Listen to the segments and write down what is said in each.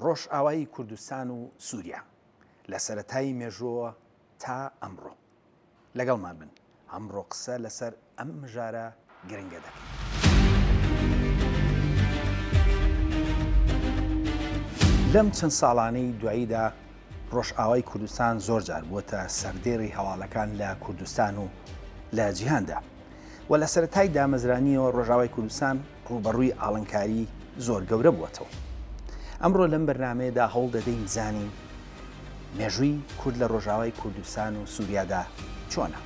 ڕۆژئاوایی کوردستان و سووریا لە سەرەتای مێژووە تا ئەمڕۆ لەگەڵمان بن ئەمڕۆ قسە لەسەر ئەم مژارە گرنگە دەکەین. لەم چەند ساڵانەی دواییدا ڕۆژئاوای کوردستان زۆر جار بووەتە سەردێڕی هەواڵەکان لە کوردستان و لە جیهاندا و لە سەرەتای دامەزرانیەوە ڕۆژئاوای کوردستان ڕوبەڕووی ئاڵنکاری زۆر گەورە بووەتەوە. ئەمڕۆ لەم بەرنامەیەدا هەوڵ دەدەین بزانین مێژووی کورد لە ڕۆژئاوای کوردستان و سووریادا چۆنە.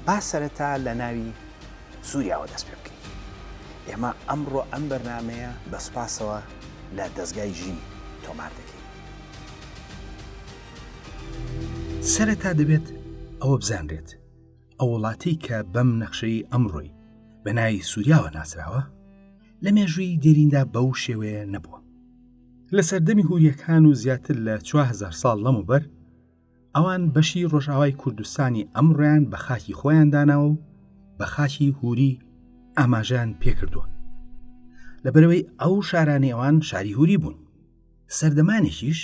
با سەرەتا لە ناوی سووریاوە دەست پێ بکەین. ئێمە ئەمڕۆ ئەم بەرنامەیە بەسپاسەوە لە دەستگای ژین تۆمار دەکەین. سەرەتا دەبێت ئەوە بزانرێت ئەو وڵاتەی کە بەم نەخشەی ئەمڕۆی بە ناوی سووریاوە ناسراوە لە مێژووی دێریندا بەو شێوەیە نەبووە. لە سەردەمی هوریەکان و زیاتر لە 4000 ساڵ لەمەوبەر ئەوان بەشی ڕۆژئاوای کوردستانی ئەمڕۆیان بە خاکی خۆیان داناوە و بە خاکی هوری ئاماژیان پێکردووە. لەبەرەوەی ئەو شارانی ئەوان شاری هوری بوون. سەردەمانێکیش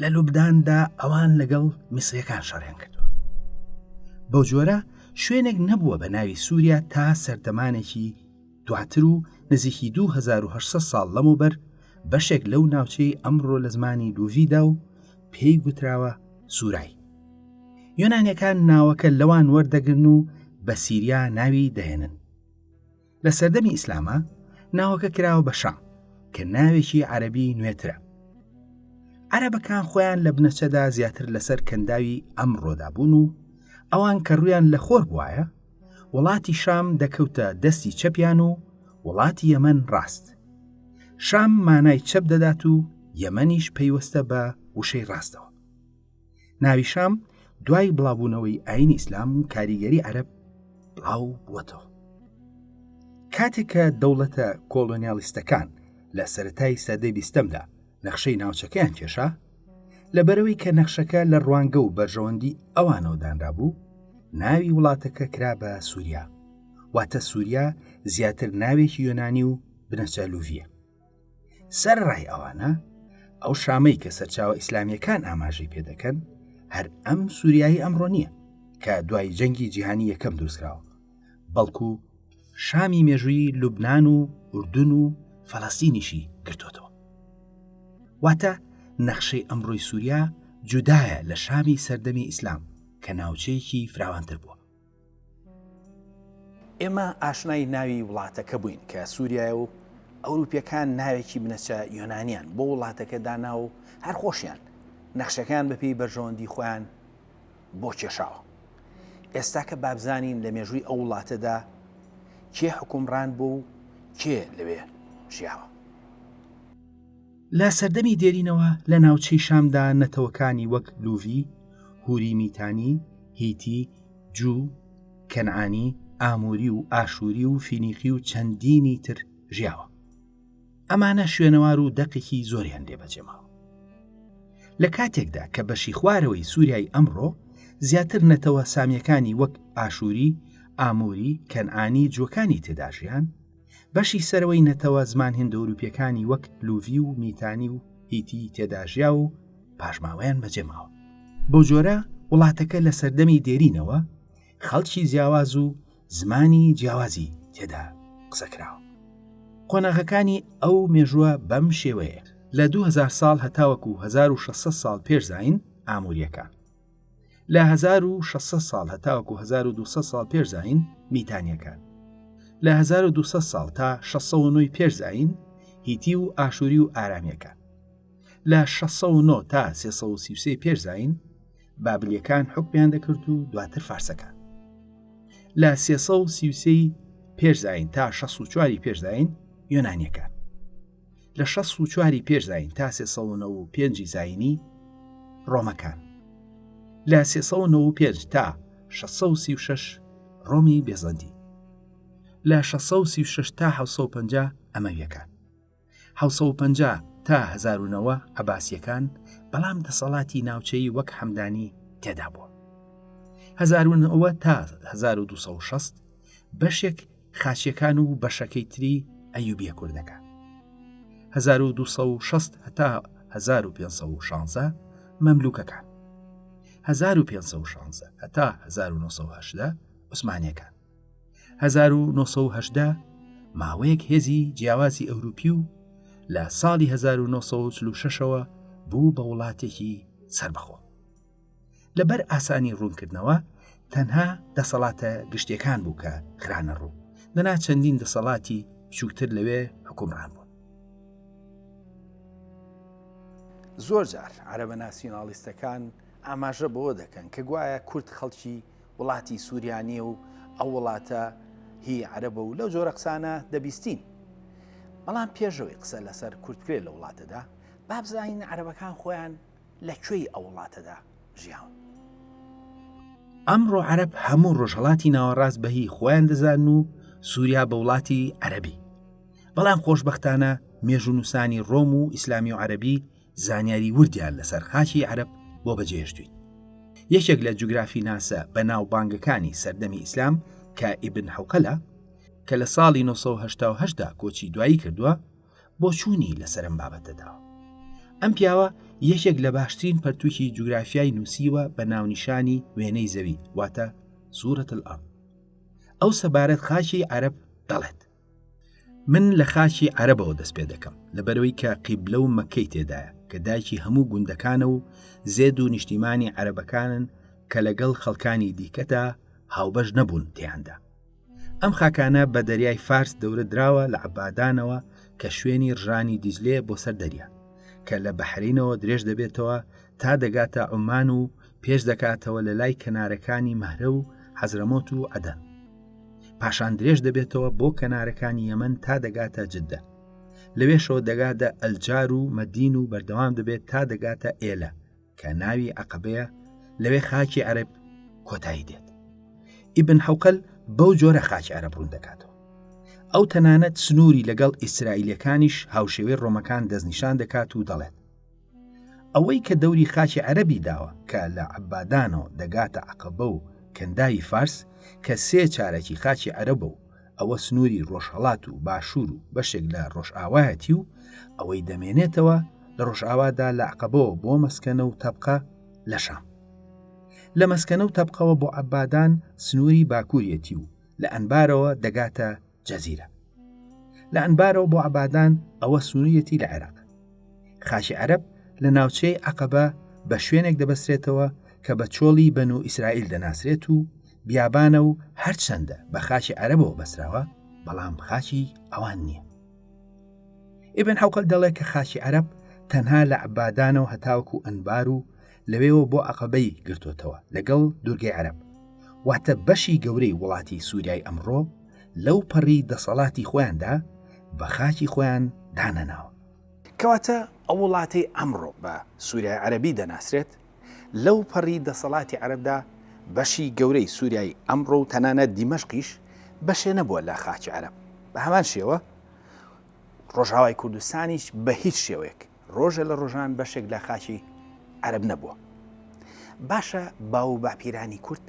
لە لوبداندا ئەوان لەگەڵ میسریەکان شاڕیان کردووە. بەو جۆرە شوێنێک نەبووە بە ناوی سووریا تا سەردەمانێکی دواتر و نزیکی 2800 ساڵ لەمەوبەر بەشێک لەو ناوچەی ئەمڕۆ لە زمانی لوڤیدا و پێی گوتراوە سوورای. یۆنانیەکان ناوەکە لەوان وەردەگرن و بە سیریا ناوی دەهێنن. لە سەردەمی ئیسلامە ناوەکە کراوە بە شام کە ناوێکی عەرەبی نوێترە. عەرەبەکان خۆیان لە بنەچەدا زیاتر لەسەر کەنداوی ئەمڕۆدا بوون و ئەوان کە ڕوویان لە خۆر بووایە وڵاتی شام دەکەوتە دەستی چەپیان و وڵاتی یەمەن ڕاست. شام مانای چەپ دەدات و یەمەنیش پەیوەستە بە وشەی ڕاستەوە. ناوی شام دوای بڵاوبوونەوەی ئاینی ئیسلام و کاریگەری عەرەب بڵاو بووەتەوە. کاتێک کە دەوڵەتە کۆلۆنیالیستەکان لە سەرەتای سەدەی 20دا نەخشەی ناوچەکەیان کێشا، لەبەرەوەی کە نەخشەکە لە ڕوانگە و بەرژەوەندی ئەوانەوە دانرا بوو، ناوی وڵاتەکە کرا بە سووریا، واتە سووریا زیاتر ناوێکی یۆنانی و بنەچە لوڤیە. سەرڕای ئەوانە ئەو شامەی کە سەرچاوە ئیسلامیەکان ئاماژەی پێدەکەن هەر ئەم سووریایی ئەمڕۆ نییە کە دوای جەنگی جیهانی یەکەم دروستکراوە، بەڵکو شامی مێژووی لوبنان و ئوردون و فەڵەستینیشی گرتوتەوە. واتە نەخشەی ئەمڕۆی سووریا جودایە لە شامی سەردەمی ئیسلام کە ناوچەیەکی فراوانتر بووە. ئێمە ئاشنای ناوی وڵاتەکە بووین کە سووریای و ئەوروپیەکان ناوێکی بنەچە یۆنانیان بۆ وڵاتەکە دانا و هەر خۆشیان نەخشەکان بەپێی بەرژەوەندی خۆیان بۆ کێشاوە. ئێستا کە بابزانین لە مێژووی ئەو وڵاتەدا کێ حکومڕان بوو و کێ لەوێ ژیاوە. لە سەردەمی دێرینەوە لە ناوچەی شامدا نەتەوەکانی وەک لوڤی، هوری میتانی، هیتی، جوو، کەنعانی، ئاموری و ئاشوری و فینیقی و چەندینی تر ژیاوە. ئەمانە شوێنەوار و دەقێکی زۆریان لێبەجێماوە. لە کاتێکدا کە بەشی خوارەوەی سووریای ئەمڕۆ زیاتر نەتەوە سامیەکانی وەک ئاشوری، ئاموری، کەنعانی جووەکانی تێدا ژیان، بەشی سەرەوەی نەتەوە زمان هیندۆروپیەکانی وەک لوڤی و میتانی و هیتی تێدا ژیا و پاشماوەیان بەجێماوە. بۆ جۆرە وڵاتەکە لە سەردەمی دێرینەوە خەڵکی جیاواز و زمانی جیاوازی تێدا قسەکراوە. قۆناغەکانی ئەو مێژووە بەم شێوەیە لە 2000 ساڵ هەتاوەکو 1600 ساڵ پێشزاین ئاموریەکان، لە 1600 ساڵ هەتاوەکو 1200 ساڵ پێشزاین میتانیەکان، لە 1200 ساڵ تا 609 پێشزاین هیتی و ئاشوری و ئارامیەکان، لە 609 تا 333 پێشزاین بابلیەکان حکمیان دەکرد و دواتر فارسەکان، لە 333 پێشزاین تا 64 پێشزاین یۆنانیەکان، لە 64 پێشزاین تا 395 زاینی ڕۆمەکان، لە 395 تا 636 ڕۆمی بێزەندی، لە 636 تا 750 ئەمەویەکان، 750 تا 1009 عەباسیەکان، بەڵام دەسەڵاتی ناوچەی وەک حەمدانی تێدا بووە. 1009 تا 1260 بەشێک خاچیەکان و بەشەکەی تری ئەیوبیە کوردەکان. 1260 هەتا 1516 مەملوکەکان، 1516 هەتا 1970 عوسمانیەکان، 1970 ماوەیەک هێزی جیاوازی ئەوروپی و لە ساڵی 1946ەوە بوو بە وڵاتێکی سەربەخۆ. لەبەر ئاسانی ڕوونکردنەوە تەنها دەسەڵاتە گشتیەکان بوو کە خرانە ڕوو، دەنا چەندین دەسەڵاتی بچووکتر لەوێ حکومڕان بوون. زۆر جار عەرەبە ناسیۆناڵیستەکان ئاماژە بەوە دەکەن کە گوایە کورد خەڵکی وڵاتی سووریانیە و ئەو وڵاتە هی عەرەبە و لەو جۆرە قسانە دەبیستین. بەڵام پێشەوەی قسە لەسەر کوردکرێت لە وڵاتەدا با بزانین عەرەبەکان خۆیان لەکوێی ئەو وڵاتەدا ژیاون. ئەمڕۆ عەرەب هەموو ڕۆژهەڵاتی ناوەڕاست بەهی خۆیان دەزان و سووریا بە وڵاتی عەرەبی. بەڵام خۆشبەختانە مێژونووسانی ڕۆم و ئیسلامی و عەرەبی زانیاری وردیان لەسەر خاکی عەرەب بۆ بەجێهێشتووی. یەکێک لە جوگرافی ناسە بە ناوبانگەکانی سەردەمی ئیسلام کە ئیبن حەوقەلە کە لە ساڵی 1970 کۆچی دوایی کردووە بۆ چوونی لە سەرم بابەتەداوە. ئەم پیاوە یەکێک لە باشترین پەرتووکی جوگرافیای نووسیوە بە ناونیشانی وێنەی زەوی واتە سوورەت الئەرض. ئەو سەبارەت خاکی عەرەب دەڵێت. من لە خاکی عەرەبەوە دەست پێ دەکەم لەبەرەوەی کە قیبلە و مەککەی تێدایە کە دایکی هەموو گوندەکانە و زێد و نیشتیمانی عەرەبەکانن کە لەگەڵ خەڵکانی دیکەدا هاوبەش نەبوون تێیاندا. ئەم خاکانە بە دەریای فارس دەورە دراوە لە عەبادانەوە کە شوێنی ڕژانی دیجلێ بۆ سەر دەریا کە لە بەحرینەوە درێژ دەبێتەوە تا دەگاتە عومان و پێش دەکاتەوە لە لای کەنارەکانی مەهرە و حەزرەمۆت و عەدەن. پاشان درێژ دەبێتەوە بۆ کەنارەکانی یەمەن تا دەگاتە جددە. لەوێشەوە دەگاتە ئەلجار و مەدین و بەردەوام دەبێت تا دەگاتە ئێلە کە ناوی عەقەبەیە. لەوێ خاکی عەرەب کۆتایی دێت. ئیبن حەوقەل بەو جۆرە خاکی عەرەب ڕوون دەکاتەوە. ئەو تەنانەت سنووری لەگەڵ ئیسرائیلەکانیش هاوشێوەی ڕۆمەکان دەستنیشان دەکات و دەڵێت ئەوەی کە دەوری خاکی عەرەبی داوە کە لە عەبادانەوە دەگاتە عەقەبە و کەنداوی فارس کە سێ چارەکی خاکی عەرەبە و ئەوە سنووری ڕۆژهەڵات و باشوور و بەشێک لە ڕۆژئاوایەتی و ئەوەی دەمێنێتەوە لە ڕۆژئاوادا لە عەقەبەوە بۆ مەسکەنە و تەبقە لە شام. لە مەسکەنە و تەبقەوە بۆ عەبادان سنووری باکووریەتی و لە ئەنبارەوە دەگاتە جەزیرە. لە ئەنبارەوە بۆ عەبادان ئەوە سنووریەتی لە عێراق. خاکی عەرەب لە ناوچەی عەقەبە بە شوێنێک دەبەسترێتەوە کە بە چۆڵی بەن و ئیسرائیل دەناسرێت و بیابانە و هەرچەندە بە خاکی عەرەبەوە بەسراوە بەڵام خاکی ئەوان نییە. ئیبن حەوقەل دەڵێت کە خاکی عەرەب تەنها لە عەبادانەوە هەتاوەکو ئەنبار و لەوێەوە بۆ عەقەبەی گرتوتەوە لەگەڵ دوورگەی عەرەب، واتە بەشی گەورەی وڵاتی سووریای ئەمڕۆ لەو پەڕی دەسەڵاتی خۆیاندا بە خاکی خۆیان دانەناوە. کەواتە ئەو وڵاتی ئەمڕۆ بە سووریای عەرەبی دەناسرێت لەو پەڕی دەسەڵاتی عەرەبدا بەشی گەورەی سووریای ئەمڕۆ و تەنانەت دیمەشقیش بەشێ نەبووە لە خاکی عەرەب. بە هەمان شێوە ڕۆژاوای کوردستانیش بە هیچ شێوەیەک ڕۆژە لە ڕۆژان بەشێک لە خاکی عەرەب نەبووە. باشە باو و باپیرانی کورد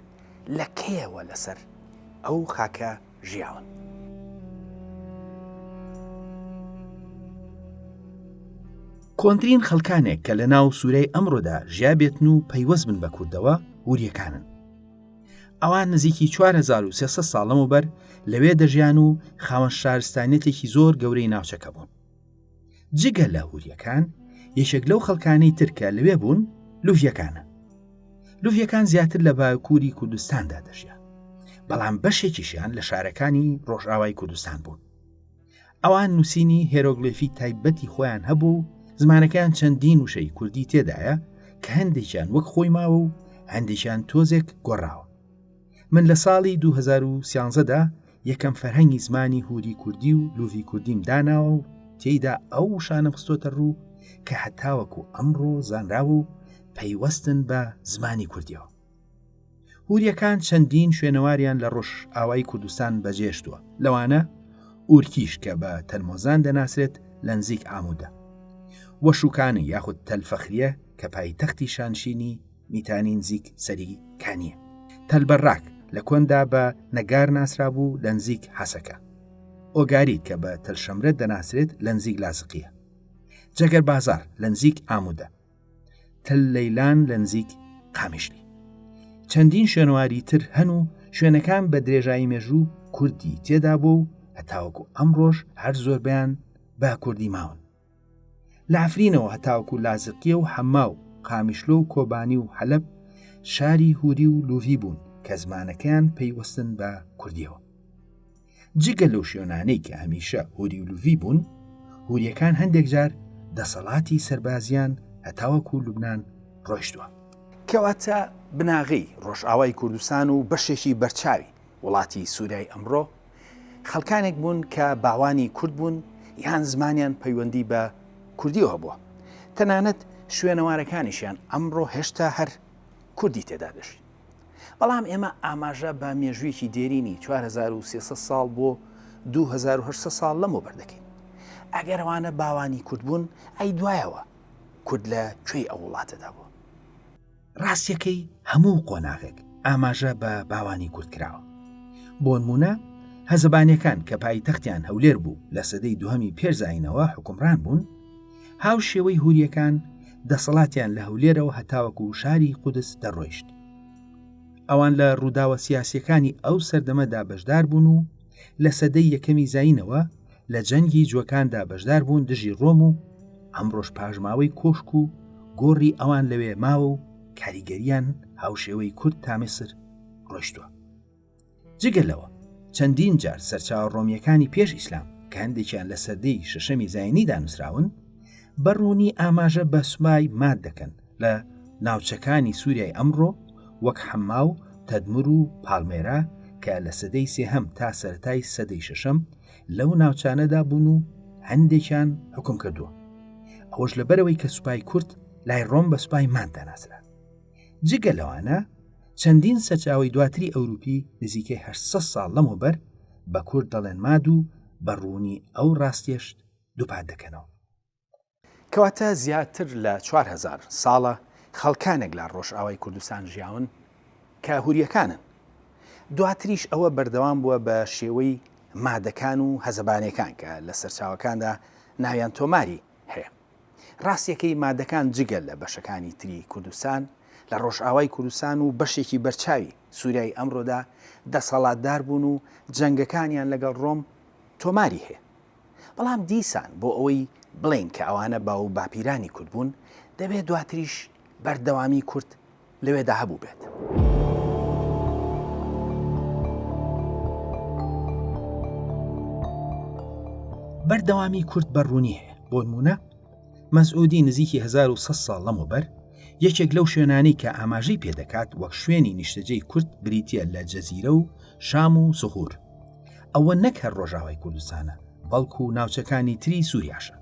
لە کێوە لەسەر ئەو خاکە ژیاون. کۆنترین خەڵکانێک کە لە ناو سوورەی ئەمڕۆدا ژیابێتن و پەیوەست بن بە کوردەوە هوریەکانن. ئەوان نزیکی 4300 ساڵەمە بەر لەوێ دەژیان و خاوەن شارستانێتێکی زۆر گەورەی ناوچەکە بوون. جگە لە هوریەکان یەشێک لەو خەڵکانەی ترکە لەوێ بوون لوڤیەکانە. لوڤیەکان زیاتر لە باکووری کوردستاندا دەژیان، بەڵام بەشێکیشیان لە شارەکانی ڕۆژئاوای کوردستان بوون. ئەوان نووسینی هێرۆگلیفی تایبەتی خۆیان هەبوو، زمانەکان چەندین وشەی کوردی تێدایە کە هەندێکیان وەک خۆی ماوە و هەندێکیان تۆزێک گۆڕاوە. من لە ساڵی 2013دا یەکەم فەرهەنگی زمانی هوری کوردی و لوڤی کوردیم داناوە و تێیدا ئەو شانە بستۆتە ڕوو کە هەتاوەکو ئەمڕۆ زانراوە و پەیوەستن بە زمانی کوردیەوە. هوریەکان چەندین شوێنەواریان لە ڕۆژ ئاوای کوردستان بەجێشتووە، لەوانە ئورکیش کە بە تەلمۆزان دەناسرێت لە نزیک ئامودە، وەشوکانی یاخود تەلفەخریە کە پایتەختی شانشینی میتانی نزیک سەری کانیە، تەلبەڕاک لە کۆندا بە نەگار ناسرا بوو لە نزیک حەسەکە، ئۆگاریت کە بە تەلشەمرە دەناسرێت لە نزیک لازقیە، جەگەر بازار لە نزیک ئامودە، تل لەیلان لە نزیک قامیشلی. چەندین شوێنەواری تر هەن و شوێنەکان بە درێژایی مێژوو کوردی تێدا بوو و هەتاوەکو ئەمڕۆژ هەر زۆربیان بە کوردی ماون. لە ئەفرینەوە هەتاوەکو لازقیە و حەما و قامیشلۆ و کۆبانی و حەلەب شاری هوری و لوڤی بوون کە زمانەکەیان پەیوەستن بە کوردیەوە. جگە لەو شوێنانەی کە هەمیشە هوری و لوڤی بوون، هوریەکان هەندێک جار دەسەڵاتی سەربازیان هەتاوەکو لوبنان ڕۆیشتووە. کەواتە بناغی ڕۆژئاوای کوردستان و بەشێکی بەرچاوی وڵاتی سووریای ئەمڕۆ خەڵکانێک بوون کە باوانی کورد بوون یان زمانیان پەیوەندی بە کوردیەوە بووە. تەنانەت شوێنەوارەکانیشیان ئەمڕۆ هێشتا هەر کوردی تێدا دەژین. بەڵام ئێمە ئاماژە بە مێژوویەکی دێرینی 4300 ساڵ بۆ 2800 ساڵ لەمەوە بەردەکەین. ئەگەر ئەوانە باوانی کورد بوون، ئەی دوایەوە کورد لە کوێی ئەو وڵاتەدا بووە. ڕاستیەکەی هەموو قۆناغێک ئاماژە بە باوانی کورد کراوە. بۆ نمونە هەزەبانیەکان کە پایتەختیان هەولێر بوو لە سەدەی دووهەمی پێرزاینەوە حکومڕان بوون، هاو شێوەی هوریەکان دەسەڵاتیان لە هەولێرەوە هەتاوەکو شاری قودس دەڕۆیشت. ئەوان لە ڕووداوە سیاسیەکانی ئەو سەردەمەدا بەشدار بوون و لە سەدەی یەکەمی زاینەوە لە جەنگی جوەکاندا بەشدار بوون دژی ڕۆم و ئەمڕۆژ پاژماوەی کۆشک و گۆڕی ئەوان لەوێ ماوە و کاریگەریان هاوشێوەی کورد تا میسر ڕۆیشتووە. جگەلەوە چەندین جار سەرچاوە ڕۆمیەکانی پێش ئیسلام کە هەندێکیان لە سەدەی شەشەمی زاینیدا نووسراون بەڕوونی ئاماژە بە سوپای ماد دەکەن لە ناوچەکانی سووریای ئەمڕۆ وەک حەما و تەدمر و پاڵمێرا کە لە سەدەی سێهەم تا سەرەتای سەدەی شەشەم لەو ناوچانەدا بوون و هەندێکیان حکم کردووە. ئەوەش لەبەرەوەی کە سوپای کورد لای ڕۆم بە سوپای ماندا ناسرا. جگە لەوانە چەندین سەرچاوی دواتری ئەوروپی نزیکەی 800 ساڵ لەمەوبەر بە کورد دەڵێن ماد و بەڕوونی ئەو ڕاستیەش دووپات دەکەنەوە. کەواتە زیاتر لە 4000 ساڵە خەڵکانێک لە ڕۆژئاوای کوردستان ژیاون کە هوریەکانن. دواتریش ئەوە بەردەوام بووە بە شێوەی مادەکان و هەزەبانەکان کە لە سەرچاوەکاندا ناویان تۆماری هەیە. ڕاستیەکەی مادەکان جگەل لە بەشەکانی تری کوردستان لە ڕۆژئاوای کوردستان و بەشێکی بەرچاوی سووریای ئەمڕۆدا دەسەڵاتدار بوون و جەنگەکانیان لەگەڵ ڕۆم تۆماری هەیە. بەڵام دیسان بۆ ئەوەی بڵێن کە ئەوانە باو و باپیرانی کورد بوون دەبێت دواتریش بەردەوامی کورد لەوێدا هەبوو بێت. بەردەوامی کورد بەڕوونی هەیە. بۆ نمونە مەسعودی نزیکی 1100 ساڵ لەمەوبەر یەکێک لەو شوێنانی کە ئاماژەی پێدەکات وەک شوێنی نیشتەجەی کورد بریتیە لە جەزیرە و شام و سوخور. ئەوە نەک هەر ڕۆژاوای کوردستانە بەڵکو و ناوچەکانی تری سووریاشە.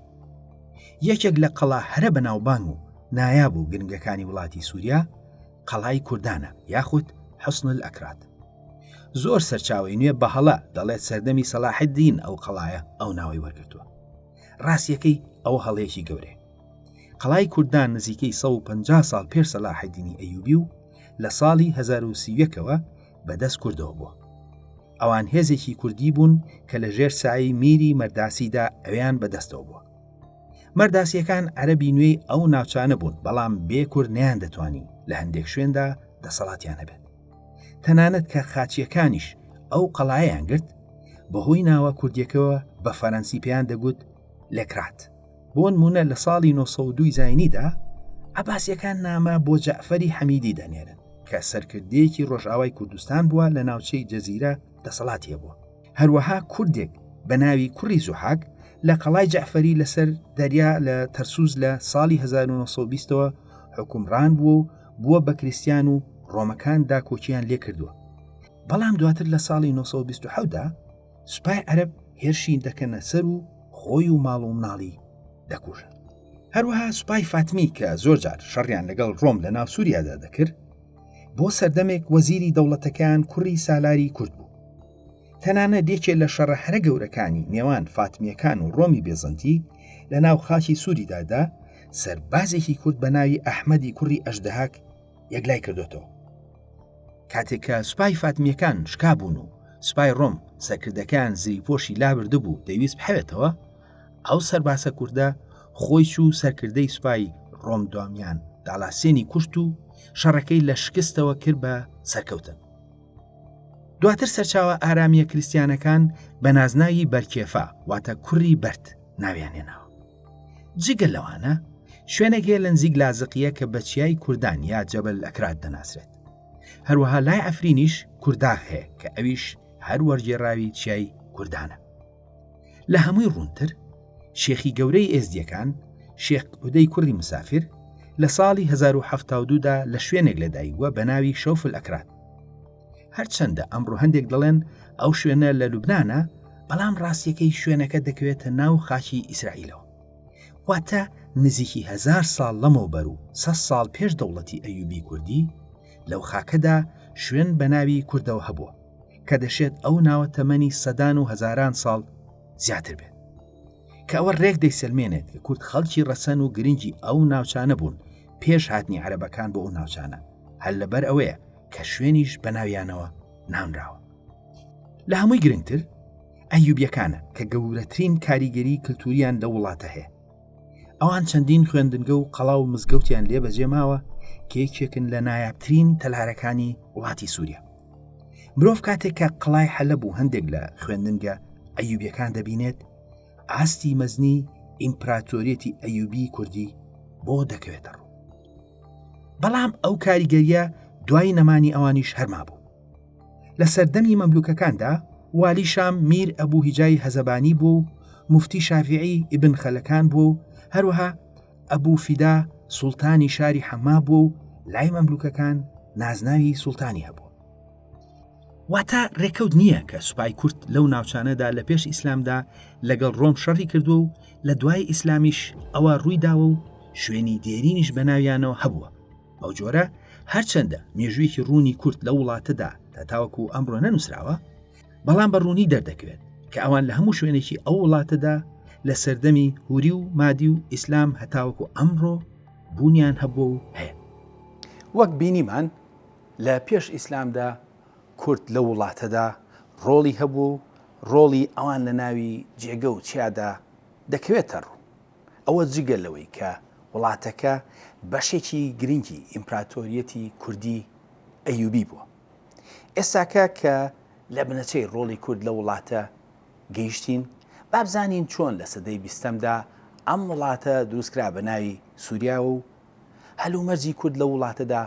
یەکێک لە قەڵا هەرە بەناوبانگ و نایاب و گرنگەکانی وڵاتی سووریا قەڵای کوردانە یاخود حوسن الئەکراد. زۆر سەرچاوی نوێ بەهەڵە دەڵێت سەردەمی سەلاحیددین ئەو قەڵایە ئەو ناوی وەرگرتووە. ڕاستیەکەی ئەو هەڵەیەکی گەورەیە. قەڵای کوردان نزیکەی 150 ساڵ پێش سەلاحیددینی ئەیوبی و لە ساڵی 1031ەوە بەدەست کوردەوە بووە. ئەوان هێزێکی کوردی بوون کە لە ژێر سایی میری مەرداسیدا ئەویان بەدەستەوە بووە. مەرداسیەکان عەرەبی نوێی ئەو ناوچانە بوون بەڵام بێ کورد نەیان دەتوانی لە هەندێک شوێندا دەسەڵاتیان هەبێت. تەنانەت کە خاچیەکانیش ئەو قەڵایەیان گرت بەهۆی ناوە کوردیەکەوە بە فەرەنسی پێیان دەگوت لێکرات. بۆ نمونە لە ساڵی 902 زاینیدا عەباسیەکان نامە بۆ جەعفەری حەمیدی دەنێرن کە سەرکردەیەکی ڕۆژئاوای کوردستان بووە لە ناوچەی جەزیرە دەسەڵاتی هەبووە. هەروەها کوردێک بە ناوی کوڕی زوحاک لە قەڵای جەعفەری لەسەر دەریا لە تەرسوز لە ساڵی 1920ەوە حکومڕان بووە و بووە بە کریستیان و ڕۆمەکان داکۆچیان لێ کردووە. بەڵام دواتر لە ساڵی 1927دا سوپای عەرەب هێرشی دەکەنە سەر و خۆی و ماڵ و مناڵی دەکوژن. هەروەها سوپای فاتمی کە زۆرجار شەڕیان لەگەڵ ڕۆم لە ناو سووریادا دەکرد بۆ سەردەمێک وەزیری دەوڵەتەکان کوڕی سالاری کورد بوو. تەنانە دێکێ لە شەڕە هەرە گەورەکانی نێوان فاتمیەکان و ڕۆمی بێزەنتی لە ناو خاکی سووریدادا سەربازێکی کورد بە ناوی ئەحمەدی کوڕی ئەژدەهاک یەکلای کردوێتەوە. کاتێک کە سوپای فاتمیەکان شکابوون و سوپای ڕۆم سەرکردەکان زریپۆشی لابردبوو دەویست بحەوێتەوە، ئەو سەرباسە کووردە خۆیش و سەرکردەی سوپای ڕۆمدوامیان داڵاسێنی کوشت و شەڕەکەی لە شکستەوە کرد بە سەرکەوتن. دواتر سەرچاوە ئارامیە کریسیانەکان بە نازناوی بەرکێفا واتە کوڕی بەرد ناویانێناوە. جگە لەوانە شوێنێک هەیە لە نزیک لازقیە کە بە چیای کوردان یا جەبەل ئەکراد دەناسرێت. هەروەها لای ئەفرینیش کورداغ هەیە کە ئەویش هەر وەرجێڕاوی چیای کوردانە. لە هەمووی ڕوونتر شێخی گەورەی ئێزدیەکان شێخ عودەی کوڕی مسافر لە ساڵی 1970دا لە شوێنێک لەدایکبووە بە ناوی شەوفل ئەکراد. هەرچەندە ئەمڕۆ هەندێک دەڵێن ئەو شوێنە لە لوبنانە، بەڵام ڕاستیەکەی شوێنەکە دەکەوێتە ناو خاکی ئیسرائیلەوە. واتە نزیکی 1000 ساڵ لەمەوبەر و 100 ساڵ پێش دەوڵەتی ئەیوبی کوردی لەو خاکەدا شوێن بە ناوی کوردەوە هەبووە کە دەشێت ئەو ناوە تەمەنی سەدان و هەزاران ساڵ زیاتر بێت، کە ئەوە ڕێک دەیسەلمێنێت کە کورد خەڵکی ڕەسەن و گرنگی ئەو ناوچانە بوون پێش هاتنی عەرەبەکان بۆ ئەو ناوچانە، هەر لەبەر ئەوەیە کە شوێنیش بە ناویانەوە نامراوە. لە هەمووی گرنگتر ئەیوبیەکانە کە گەورەترین کاریگەری کللتوریان لە وڵاتە هەیە. ئەوان چەندین خوێندنگە و قەڵا و مزگەوتیان لێ بەجێماوە کە یەکێکن لە نایابترین تەلارەکانی وڵاتی سووریا. مرۆڤ کاتێک کە قەڵای حەلەب و هەندێک لە خوێندنگە ئەیوبیەکان دەبینێت، ئاستی مەزنی ئیمپراتۆریەتی ئەیوبی کوردی بۆ دەکەوێتە ڕوو. بەڵام ئەو کاریگەریە دوای نەمانی ئەوانیش هەرما بوو. لە سەردەمی مەملوکەکاندا والی شام میر ئەبوو هیجای هەزەبانی بوو، مفتی شافعی ئیبن خەلەکان بوو، هەروەها ئەبوو فیدا سوڵتانی شاری حەما بوو، لای مەملوکەکان نازناوی سوڵتانی هەبوو. واتە ڕێکەوت نییە کە سوپای کورد لەو ناوچانەدا لە پێش ئیسلامدا لەگەڵ ڕۆم شەڕی کردو و لە دوای ئیسلامیش ئەوە ڕوویداوە و شوێنی دێرینیش بە ناویانەوە هەبووە. بەو جۆرە هەرچەندە مێژوویەکی ڕوونی کورد لە وڵاتەدا تا تاوەکو ئەمڕۆ نەنووسراوە، بەڵام بە ڕوونی دەردەکەوێت کە ئەوان لە هەموو شوێنێکی ئەو وڵاتەدا لە سەردەمی هوری و مادی و ئیسلام هەتاوەکو ئەمڕۆ بوونیان هەبوو و هەیە. وەک بینیمان لە پێش ئیسلامدا کورد لە وڵاتەدا ڕۆڵی هەبوو، ڕۆڵی ئەوان لە ناوی جێگە و چیادا دەکەوێتە ڕوو. ئەوە جگە لەوەی کە وڵاتەکە بەشێکی گرنگی ئیمپراتۆریەتی کوردی ئەیوبی بووە. ئێستاکە کە لە بنەچەی ڕۆڵی کورد لە وڵاتە گەیشتین، بابزانین چۆن لە سەدەی 20دا ئەم وڵاتە دروستکرا بە ناوی سووریا و هەلومەرجی کورد لە وڵاتەدا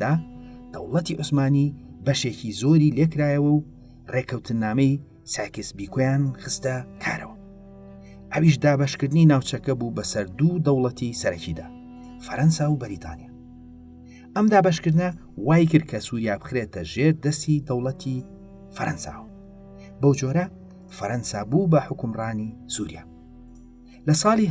دا دەوڵەتی عوسمانی بەشێکی زۆری لێکرایەوە و ڕێکەوتنامەی ساکس بیکۆیان خستە کارەوە. ئەویش دابەشکردنی ناوچەکە بوو بەسەر دوو دەوڵەتی سەرەکیدا، فەرەنسا و بەریتانیا. ئەم دابەشکردنە وای کرد کە سووریا بخرێتە ژێر دەستی دەوڵەتی فەرەنساوە. بەو جۆرە فەرەنسا بوو بە حکومڕانی سووریا. لە ساڵی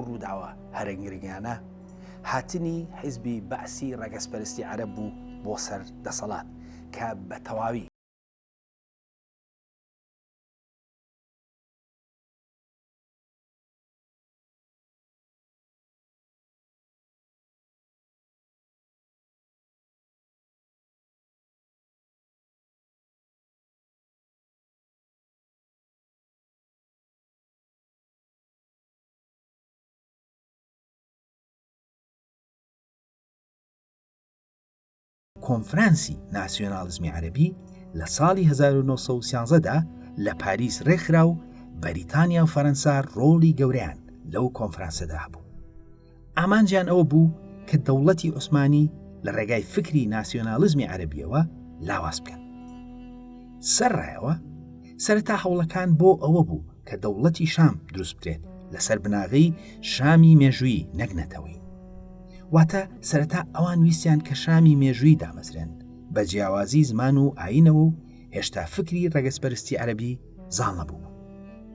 ڕووداوە هەرەنگرنگانە هاتنی حیزبی بەعسی ڕەگەزپەرستی عەرەب بوو بۆ سەر دەسەڵات کە بە تەواوی کۆنفرانسی ناسیۆنالیزمی عەرەبی لە ساڵی 1913دا لە پاریس ڕێکخرا و بەریتانیا و فەرەنسا ڕۆڵی گەورەیان لەو کۆنفرانسەدا هەبوو. ئامانجیان ئەوە بوو کە دەوڵەتی عوسمانی لە ڕێگای فکری ناسیۆنالیزمی عەرەبیەوە لاواز بکەن. سەرڕایەوە سەرەتا هەوڵەکان بۆ ئەوە بوو کە دەوڵەتی شام دروست بکرێت لەسەر بناغی شامی مێژووی نەگنەتەوەی. واتە سەرەتا ئەوان ویستیان کە شامی مێژووی دامەزرێن بە جیاوازی زمان و ئاینەوە و هێشتا فکری ڕەگەزپەرستی عەرەبی زاڵ نەبوو.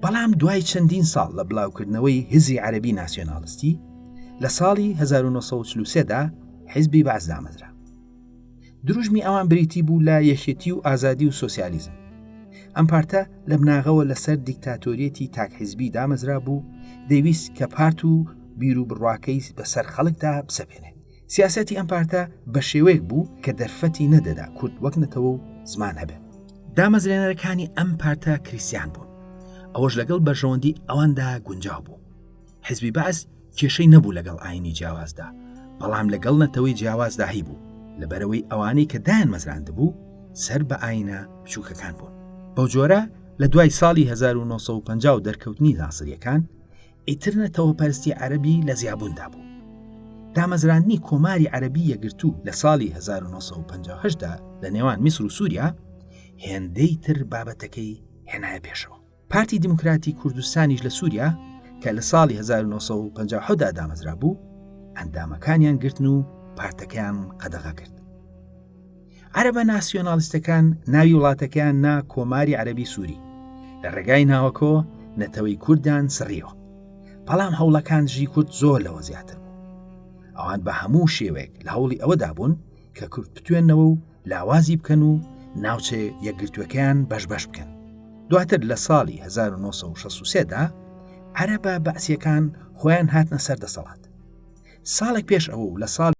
بەڵام دوای چەندین ساڵ لە بڵاوکردنەوەی هزی عەرەبی ناسیۆنالیستی لە ساڵی 1943دا حیزبی بەعز دامەزرا. دروژمی ئەوان بریتی بوو لە یەکێتی و ئازادی و سۆسیالیزم. ئەم پارتە لە بناغەوە لەسەر دیکتاتۆریەتی تاکحیزبی دامەزرا بوو، دەیویست کە پارت و بیر و بڕواکەی بەسەر خەڵکدا بسەپێنێ. سیاسەتی ئەم پارتە بە شێوەیەک بوو کە دەرفەتی نەدەدا کورد وەک نەتەوە و زمان هەبێت. دامەزرێنەرەکانی ئەم پارتە کریسیان بوون، ئەوەش لەگەڵ بەرژەوەندی ئەواندا گونجاو بوو. حیزبی بەعز کێشەی نەبوو لەگەڵ ئاینی جیاوازدا، بەڵام لەگەڵ نەتەوەی جیاوازدا هی بوو، لەبەرەوەی ئەوانەی کە دایان مەزراندبوو سەر بە ئاینە بچووکەکان بوون. بەو جۆرە لە دوای ساڵی 1950 و دەرکەوتنی ناسریەکان ئیتر نەتەوە پەرستی عەرەبی لە زیابووندا بوو. دامەزراندنی کۆماری عەرەبی یەکگرتوو لە ساڵی 1950دا لە نێوان میسر و سووریا هێندەی تر بابەتەکەی هێنایە پێشەوە. پارتی دیموکراتی کوردستانیش لە سووریا کە لە ساڵی 1950دا دامەزرا بوو، ئەندامەکانیان گرتن و پارتەکەیان قەدەغا کرد. عەرەبە ناسیۆنالیستەکان ناوی وڵاتەکەیان نا کۆماری عەرەبی سووری، لە ڕێگای ناوەکۆ نەتەوەی کوردیان سڕیەوە. بەڵام هەوڵەکان ژی کورد زۆر لەوە زیاتر بوو. ئەوان بە هەموو شێوێک لە هەوڵی ئەوەدا بوون کە کورد بتوێنەوە و لاوازی بکەن و ناوچێ یەکگرتوەکەیان بەش بکەن. دواتر لە ساڵی 1963دا عەرەبە بەعسیەکان خۆیان هاتنە سەر دەسەڵات. ساڵێک پێش ئەوە و لە ساڵ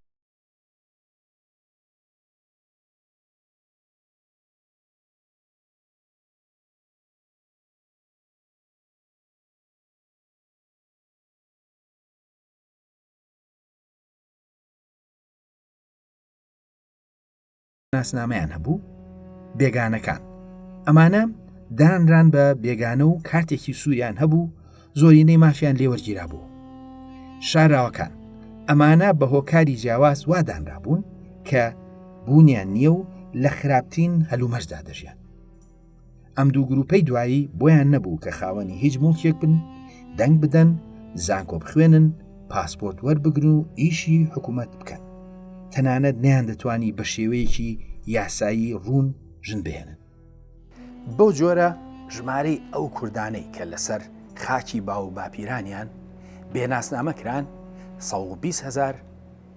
ناسنامەیان هەبوو بێگانەکان. ئەمانە دانران بە بێگانە و کارتێکی سووریان هەبوو، زۆرینەی مافیان لێوەرگیرا بوو. شاراوەکان ئەمانە بە هۆکاری جیاواز وادانرابوون کە بوونیان نییە و لە خراپترین هەلومەرجدا دەژیان. ئەم دوو گروپەی دوایی بۆیان نەبوو کە خاوەنی هیچ موڵکێک بن، دەنگ بدەن، زانکۆ بخوێنن، پاسپۆرت وەربگرن و ئیشی حکوومەت بکەن. تەنانەت نیان دەتوانی بە شێوەیەکی یاسایی ڕوون ژن بهێنن. بەو جۆرە ژمارەی ئەو کوردانەی کە لەسەر خاکی باو و باپیرانیان بێناسنامەکران 120,000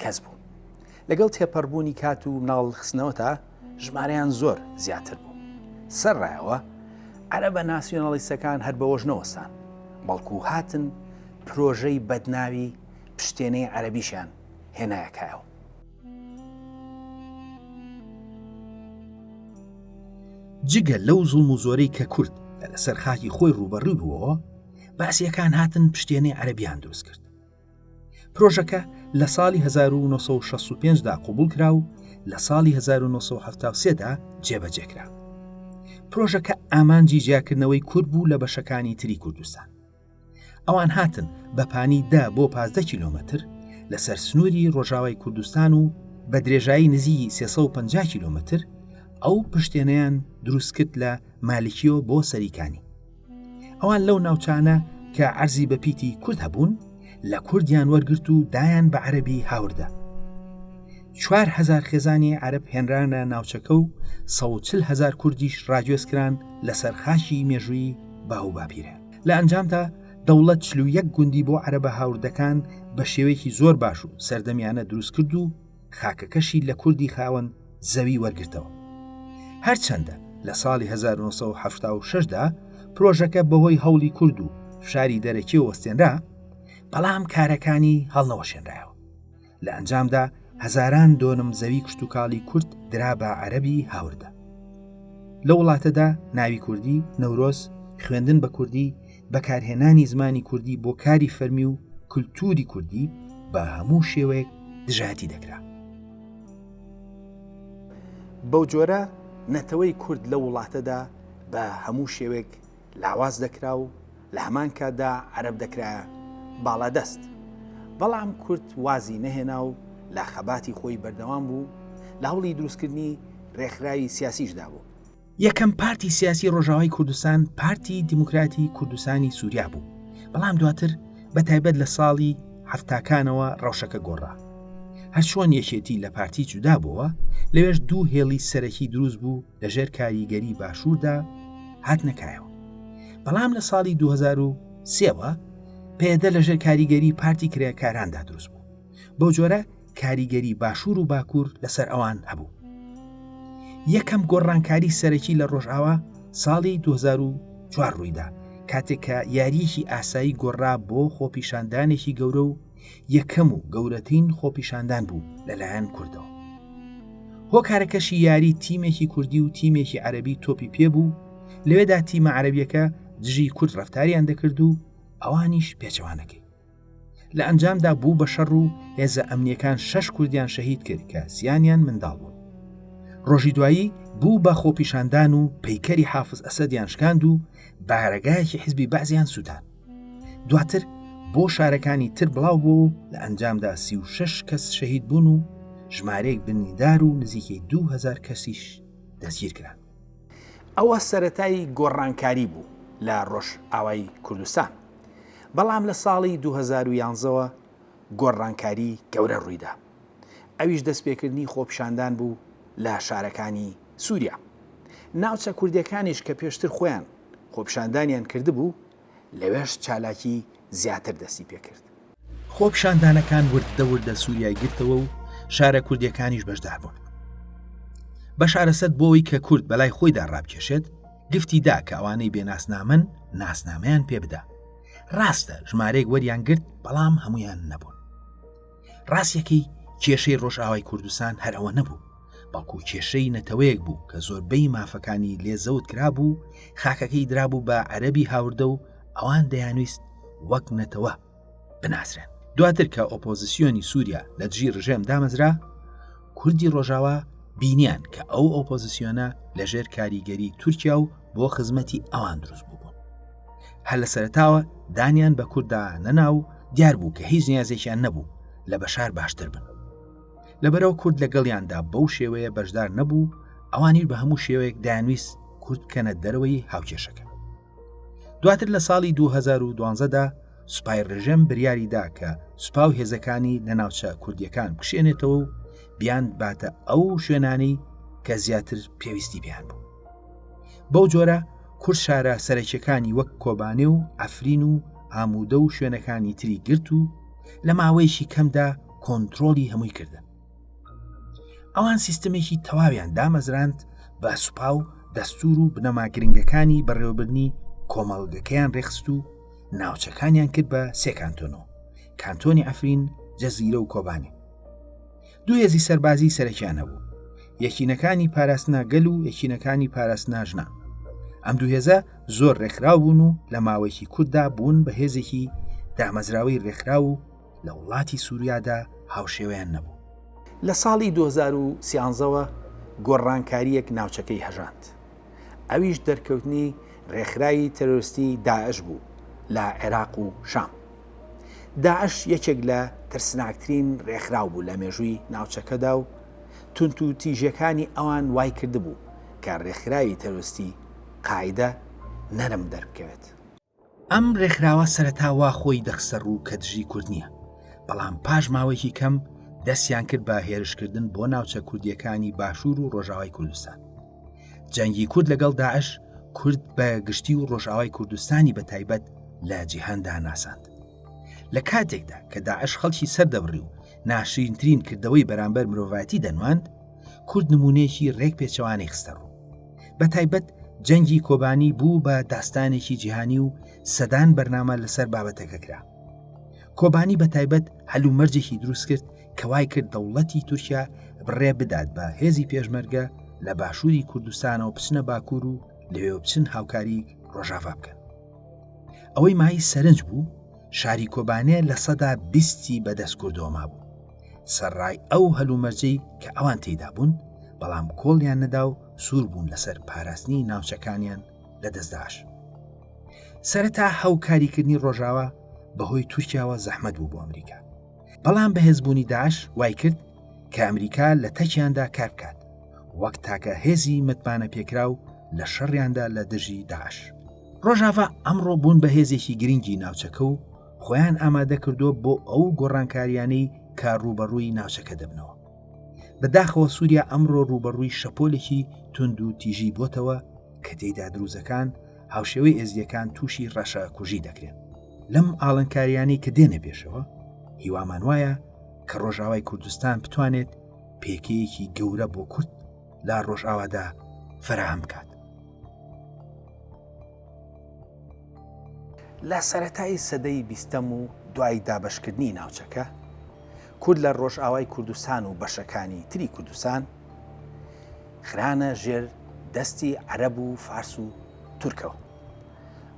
کەس بوو. لەگەڵ تێپەڕبوونی کات و مناڵخستنەوەتا ژمارەیان زۆر زیاتر بوو. سەرڕایەوە عەرەبە ناسیۆنالیستەکان هەر بەوەش نەوەستان، بەڵکو هاتن پرۆژەی بەدناوی پشتێنەی عەرەبیشیان هێنایەکایەوە. جگە لەو زوڵم و زۆرەی کە کورد لەسەر خاکی خۆی ڕوبەڕووی بووەوە، باسیەکان هاتن پشتێنەی عەرەبیان دروست کرد. پرۆژەکە لە ساڵی 1965دا قوبوڵ کرا و لە ساڵی 1973دا جێبەجێکرا. پرۆژەکە ئامانجی جیاکردنەوەی کورد بوو لە بەشەکانی تری کوردستان. ئەوان هاتن بە پانی 10 بۆ 15 کیلۆمەتر لەسەر سنووری ڕۆژاوای کوردستان و بە درێژایی نزیکی 350 کیلۆمەتر ئەو پشتێنەیان دروست کرد لە مالیکیۆ بۆ سەریکانی. ئەوان لەو ناوچانە کە عەرزی بە پیتی کورد هەبوون لە کوردیان وەرگرت و دایان بە عەرەبی هاوردا. 4,000 خێزانی عەرەب هێنرانە ناوچەکە و 140,000 کوردیش ڕاگوێزکران لەسەر خاکی مێژووی باو باپیرە. لە ئەنجامدا دەوڵەت 41 گوندی بۆ عەرەبە هاوردەکان بە شێوەیەکی زۆر باش و سەردەمیانە دروست کرد و خاکەکەشی لە کوردی خاوەن زەوی وەرگرتەوە. هەرچەندە لە ساڵی 1976دا پرۆژەکە بەهۆی هەوڵی کورد و فشاری دەرەکی وەستێنرا، بەڵام کارەکانی هەڵنەوەشێنرایەوە. لە ئەنجامدا هەزاران دۆنم زەوی کشتتوکاڵی کورد درا بە عەرەبی هاوردە. لە وڵاتەدا ناوی کوردی، نەورۆز، خوێندن بە کوردی، بەکارهێنانی زمانی کوردی بۆ کاری فەرمی و کولتوری کوردی بە هەموو شێوەیەک دژایەتی دەکرا. بەو جۆرە نەتەوەی کورد لە وڵاتەدا بە هەموو شێوێک لاواز دەکرا و لە هەمان کاتدا عەرەب دەکرایە باڵادەست. بەڵام کورد وازی نەهێنا و لە خەباتی خۆی بەردەوام بوو لە هەوڵی دروستکردنی ڕێکخراوی سیاسیشدا بوو. یەکەم پارتی سیاسی ڕۆژاوای کوردستان پارتی دیموکراتی کوردستانی سووریا بوو، بەڵام دواتر بەتایبەت لە ساڵی هەفتاکانەوە ڕەوشەکە گۆڕا. هەر چۆن یەکێتی لە پارتی جودا بووە، لەوێش دوو هێڵی سەرەکی دروست بوو لەژێر کاریگەری باشووردا هات نەکایەوە. بەڵام لە ساڵی 2003ەوە پێدە لەژێر کاریگەری پارتی کرێکاراندا دروست بوو. بەو جۆرە کاریگەری باشوور و باکوور لەسەر ئەوان هەبوو. یەکەم گۆڕانکاری سەرەکی لە ڕۆژئاوا ساڵی 2004 ڕوویدا، کاتێک کە یاریەکی ئاسایی گۆڕا بۆ خۆپیشاندانێکی گەورە و یەکەم و گەورەترین خۆپیشاندان بوو لەلایەن کوردەوە. هۆکارەکەشی یاری تیمێکی کوردی و تیمێکی عەرەبی تۆپی پێبوو، لەوێدا تیمە عەرەبیەکە دژی کورد ڕەفتاریان دەکرد و ئەوانیش پێچەوانەکەی. لە ئەنجامدا بوو بە شەڕ و هێزە ئەمنیەکان 6 کوردیان شەهید کرد کە سیانیان منداڵ بوون. ڕۆژی دوایی بوو بە خۆپیشاندان و پەیکەری حافز ئەسەدیان شکاند و بارەگایەکی حیزبی بەعزیان سووتان. دواتر بۆ شارەکانی تر بڵاو بوو و لە ئەنجامدا 36 کەس شەهید بوون و ژمارەیەک بنیدار و نزیکەی 2000 کەسیش دەستگیر کران. ئەوە سەرەتایی گۆڕانکاری بوو لە ڕۆژئاوای کوردستان. بەڵام لە ساڵی 2011ەوە گۆڕانکاری گەورە ڕوویدا. ئەویش دەستپێکردنی خۆپیشاندان بوو لە شارەکانی سووریا. ناوچە کوردیەکانیش کە پێشتر خۆیان خۆپیشاندانیان کرده بوو، لەوێش چالاکی زیاتر دەستی پێکرد. خۆپیشاندانەکان وردە سووریای گرتەوە و شارە کوردیەکانیش بەشدار بوون. بە شارەسەد بۆەوەی کە کورد بەلای خۆیدا ڕابکێشێت، گفتی دا کە ئەوانەی بێناسنامن ناسنامەیان پێ بدا. ڕاستە ژمارەیەک وەریان گرت، بەڵام هەمویان نەبوون. ڕاستیەکەی کێشەی ڕۆژئاوای کوردستان هەر ئەوە نەبوو، بەڵکو کێشەی نەتەوەیەک بوو کە زۆربەی مافەکانی لێزەوت کرابوو، خاکەکەی درابوو بە عەرەبی هاوردە و ئەوان دەیانویست وەک نەتەوە بناسرێن. دواتر کە ئۆپۆزیسیۆنی سووریا لە دژی ڕژێم دامەزرا، کوردی ڕۆژاوا بینیان کە ئەو ئۆپۆزیسیۆنە لەژێر کاریگەری تورکیا و بۆ خزمەتی ئەوان دروست بوون. هەر لە سەرەتاوە دانیان بە کووردا نەنا و دیار بوو کە هیچ نیازێکیان نەبوو لە بەشار باشتر بن. لەبەرەوە کورد لەگەڵیاندا بەو شێوەیە بەشدار نەبوو، ئەوانیش بە هەموو شێوەیەک دایانویست کورد کەنە دەرەوەی هاوکێشەکە. دواتر لە ساڵی 2012دا سوپای ڕژێم بریاریدا کە سوپا و هێزەکانی لە ناوچە کوردیەکان بکشێنێتەوە و بیان باتە ئەو شوێنانەی کە زیاتر پێویستی بیان بوو. بەو جۆرە کورد شارە سەرەکیەکانی وەک کۆبانێ و ئەفرین و ئامودە و شوێنەکانی تری گرت و لە ماوەیەکی کەمدا کۆنتڕۆلی هەمووی کردن. ئەوان سیستمێکی تەواویان دامەزراند بە سوپا و دەستور و بنەما گرنگەکانی بەڕێوەبردنی کۆمەڵگەکەیان ڕێخست و ناوچەکانیان کرد بە 3 کانتۆنەوە: کانتۆنی ئەفرین، جەزیرە و کۆبانێ. دوو هێزی سەربازی سەرەکیان هەبوو، یەکینەکانی پاراستنا گەل و یەکینەکانی پاراستنا ژنا. ئەم دوو هێزە زۆر ڕێکخراو بوون و لە ماوەیەکی کووردا بوون بە هێزێکی دامەزراوەی ڕێکخرا و لە وڵاتی سووریادا هاوشێوەیان نەبوو. لە ساڵی 2013ەوە گۆڕانکاریەک ناوچەکەی هەژاند. ئەویش دەرکەوتنی ڕێکخراوی تەرۆریستی داعش بوو لە عێراق و شام. داعش یەکێک لە ترسناکترین ڕێکخراو بوو لە مێژووی ناوچەکەدا و تونت و تیژەکانی ئەوان وای کرده بوو کە ڕێکخراوی تەرۆریستی قاعیدە نەرم دەربکەوێت. ئەم ڕێکخراوە سەرەتا وا خۆی دەخسە ڕوو کە دژی کورد نییە، بەڵام پاش ماوەیەکی کەم دەستیان کرد بە هێرشکردن بۆ ناوچە کوردیەکانی باشوور و ڕۆژاوای کوردستان. جەنگی کورد لەگەڵ داعش کورد بە گشتی و ڕۆژاوای کوردستانی بە تایبەت لە جیهاندا ناساند. لە کاتێکدا کە داعش خەڵکی سەردەبڕی و ناشرینترین کردەوەی بەرامبەر مرۆڤایەتی دەنواند، کورد نمونەیەکی ڕێک پێچەوانەی خستە ڕوو. بە تایبەت جەنگی کۆبانی بوو بە داستانێکی جیهانی و سەدان بەرنامە لەسەر بابەتەکە کرا. کۆبانی بە تایبەت هەلومەرجێکی دروست کرد کە وای کرد دەوڵەتی تورکیا بڕێ بدات بە هێزی پێشمەرگە لە باشووری کوردستانەوە بچنە باکوور و لەوێ بچن هاوکاری ڕۆژاوا بکەن. ئەوەی مای سەرنج بوو، شاری کۆبانێ لە سەدا 20 بەدەست کوردەوە مابوو. سەرڕای ئەو هەلومەرجەی کە ئەوان تێیدا بوون، بەڵام کۆڵیان نەدا و سوور بوون لەسەر پاراستنی ناوچەکانیان لە دەستداعش. سەرەتا هەوکاریکردنی ڕۆژاوا بەهۆی تورکیاوە زەحمەت بوو بۆ ئەمریکا، بەڵام بەهێزبوونی داعش وای کرد کە ئەمریکا لە تەکیاندا کار بکات، وەک تاکە هێزی متمانە پێکرا و لە شەڕیاندا لە دژی داعش. ڕۆژاوا ئەمڕۆ بوون بە هێزێکی گرنگی ناوچەکە و خۆیان ئامادە کردووە بۆ ئەو گۆڕانکاریانەی کە ڕوبەڕووی ناوچەکە دەبنەوە. بەداخەوە سووریا ئەمڕۆ ڕوبەڕووی شەپۆلێکی تند و تیژی بۆتەوە کە تێیدا دروزەکان هاوشێوەی ئێزیەکان تووشی ڕەشە کوژی دەکرێن. لەم ئاڵنکاریانی کە دێنە پێشەوە هیوامان وایە کە ڕۆژاوای کوردستان بتوانێت پێکەیەکی گەورە بۆ کورد لە ڕۆژئاوادا فراهم بکات. لە سەرەتای سەدەی 20 و دوای دابەشکردنی ناوچەکە کورد لە ڕۆژئاوای کوردستان و بەشەکانی تری کوردستان خرانە ژێر دەستی عەرەب و فارس و تورکەوە.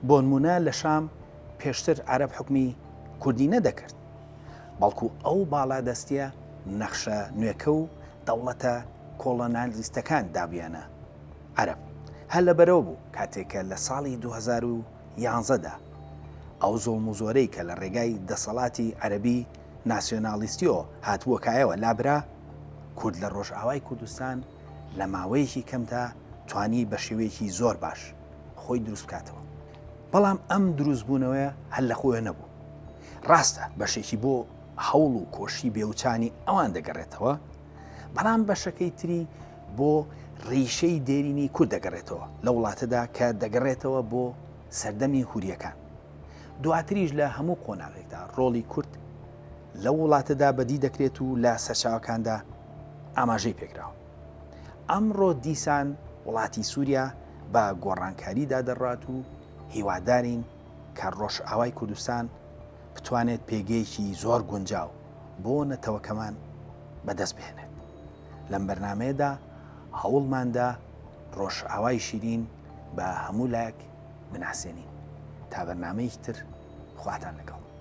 بۆ نمونە لە شام پێشتر عەرەب حکمی کوردی نەدەکرد، بەڵکو ئەو باڵا دەستیە نەخشە نوێکە و دەوڵەتە کۆڵۆنالیستەکان دابیانە عەرەب. هەر لەبەرەوە بوو کاتێکە لە ساڵی 2011دا ئەو زۆڵم و زۆرەی کە لە ڕێگای دەسەڵاتی عەرەبی ناسیۆنالیستیۆ هاتووەکایەوە لابرا، کورد لە ڕۆژئاوای کوردستان لە ماوەیەکی کەمدا توانی بە شێوەیەکی زۆر باش خۆی دروست بکاتەوە. بەڵام ئەم دروستبوونەوەیە هەر لە خۆیە نەبوو. ڕاستە بەشێکی بۆ هەوڵ و کۆشی بێوچانی ئەوان دەگەڕێتەوە، بەڵام بەشەکەی تری بۆ ڕیشەی دێرینی کورد دەگەڕێتەوە لە وڵاتەدا کە دەگەڕێتەوە بۆ سەردەمی هوریەکان. دواتریش لە هەموو قۆناغێکدا ڕۆڵی کورد لە وڵاتەدا بەدی دەکرێت و لە سەرچاوەکاندا ئاماژەی پێکراوە. ئەمڕۆ دیسان وڵاتی سووریا بە گۆڕانکاریدا دەڕات و هیوادارین کە ڕۆژئاوای کوردستان بتوانێت پێگەیەکی زۆر گونجاو بۆ نەتەوەکەمان بەدەست بهێنێت. لەم بەرنامەیەدا هەوڵماندا ڕۆژئاوای شیرین بە هەموو لایەک بناسێنین. تا بەرنامەیەکی تر خواتان لەگەڵ.